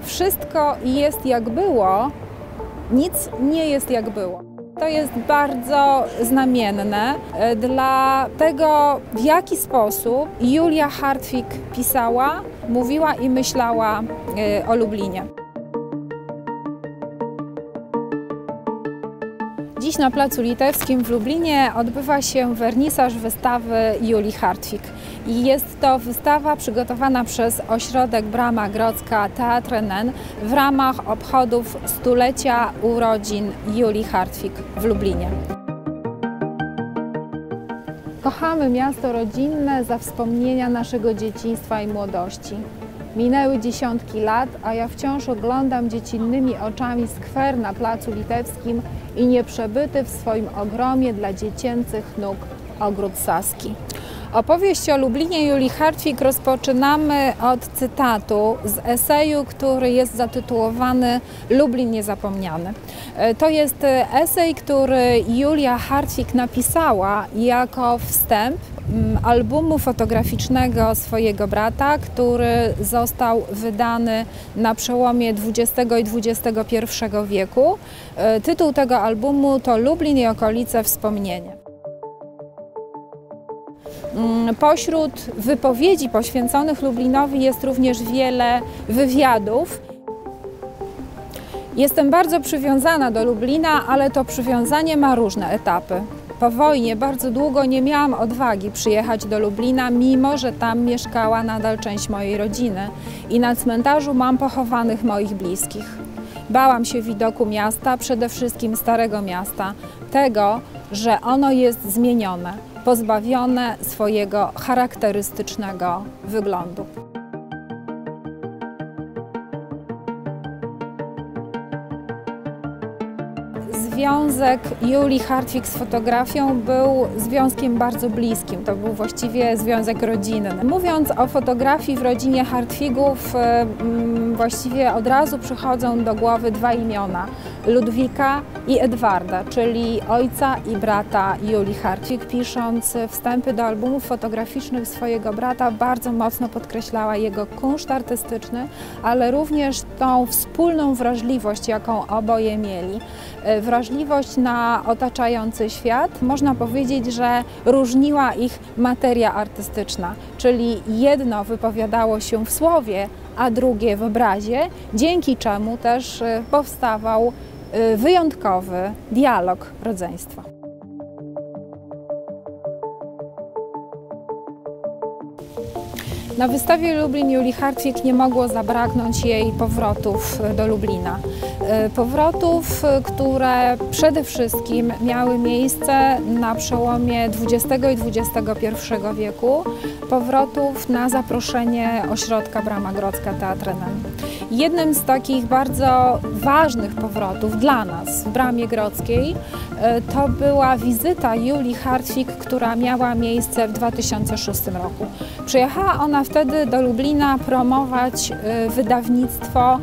Wszystko jest jak było, nic nie jest jak było. To jest bardzo znamienne dla tego, w jaki sposób Julia Hartwig pisała, mówiła i myślała o Lublinie. Dziś na Placu Litewskim w Lublinie odbywa się wernisaż wystawy Julii Hartwig. I jest to wystawa przygotowana przez ośrodek Brama Grodzka Teatrynen w ramach obchodów stulecia urodzin Julii Hartwig w Lublinie. Kochamy miasto rodzinne za wspomnienia naszego dzieciństwa i młodości. Minęły dziesiątki lat, a ja wciąż oglądam dziecinnymi oczami skwer na Placu Litewskim i nieprzebyty w swoim ogromie dla dziecięcych nóg ogród Saski. Opowieść o Lublinie Julii Hartwig rozpoczynamy od cytatu z eseju, który jest zatytułowany Lublin niezapomniany. To jest esej, który Julia Hartwig napisała jako wstęp albumu fotograficznego swojego brata, który został wydany na przełomie XX i XXI wieku. Tytuł tego albumu to Lublin i okolice wspomnienie. Pośród wypowiedzi poświęconych Lublinowi jest również wiele wywiadów. Jestem bardzo przywiązana do Lublina, ale to przywiązanie ma różne etapy. Po wojnie bardzo długo nie miałam odwagi przyjechać do Lublina, mimo że tam mieszkała nadal część mojej rodziny i na cmentarzu mam pochowanych moich bliskich. Bałam się widoku miasta, przede wszystkim Starego Miasta, tego, że ono jest zmienione, pozbawione swojego charakterystycznego wyglądu. Związek Julii Hartwig z fotografią był związkiem bardzo bliskim. To był właściwie związek rodzinny. Mówiąc o fotografii w rodzinie Hartwigów, właściwie od razu przychodzą do głowy dwa imiona. Ludwika i Edwarda, czyli ojca i brata Julii Hartwig. Pisząc wstępy do albumów fotograficznych swojego brata, bardzo mocno podkreślała jego kunszt artystyczny, ale również tą wspólną wrażliwość, jaką oboje mieli. Wrażliwość na otaczający świat, można powiedzieć, że różniła ich materia artystyczna, czyli jedno wypowiadało się w słowie, a drugie w obrazie, dzięki czemu też powstawał wyjątkowy dialog rodzeństwa. Na wystawie Lublin Julii Hartwig nie mogło zabraknąć jej powrotów do Lublina. Powrotów, które przede wszystkim miały miejsce na przełomie XX i XXI wieku, powrotów na zaproszenie ośrodka Brama Grodzka Teatrynen. Jednym z takich bardzo ważnych powrotów dla nas w Bramie Grodzkiej to była wizyta Julii Hartwig, która miała miejsce w 2006 roku. Przyjechała ona wtedy do Lublina promować wydawnictwo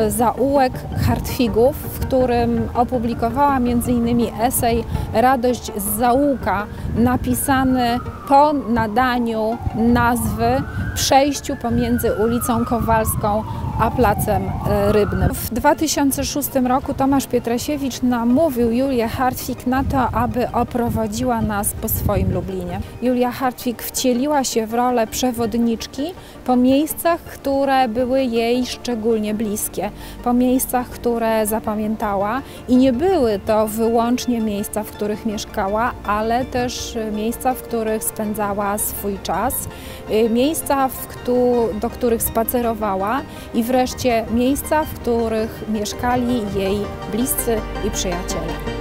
Zaułek Hartwigów, w którym opublikowała m.in. esej Radość z zaułka, napisany po nadaniu nazwy przejściu pomiędzy ulicą Kowalską a Placem Rybnym. W 2006 roku Tomasz Pietrasiewicz namówił Julię Hartwig na to, aby oprowadziła nas po swoim Lublinie. Julia Hartwig wcieliła się w rolę przewodniczki po miejscach, które były jej szczególnie bliskie, po miejscach, które zapamiętała i nie były to wyłącznie miejsca, w których mieszkała, ale też miejsca, w których spędzała swój czas, miejsca, do których spacerowała i wreszcie miejsca, w których mieszkali jej bliscy i przyjaciele.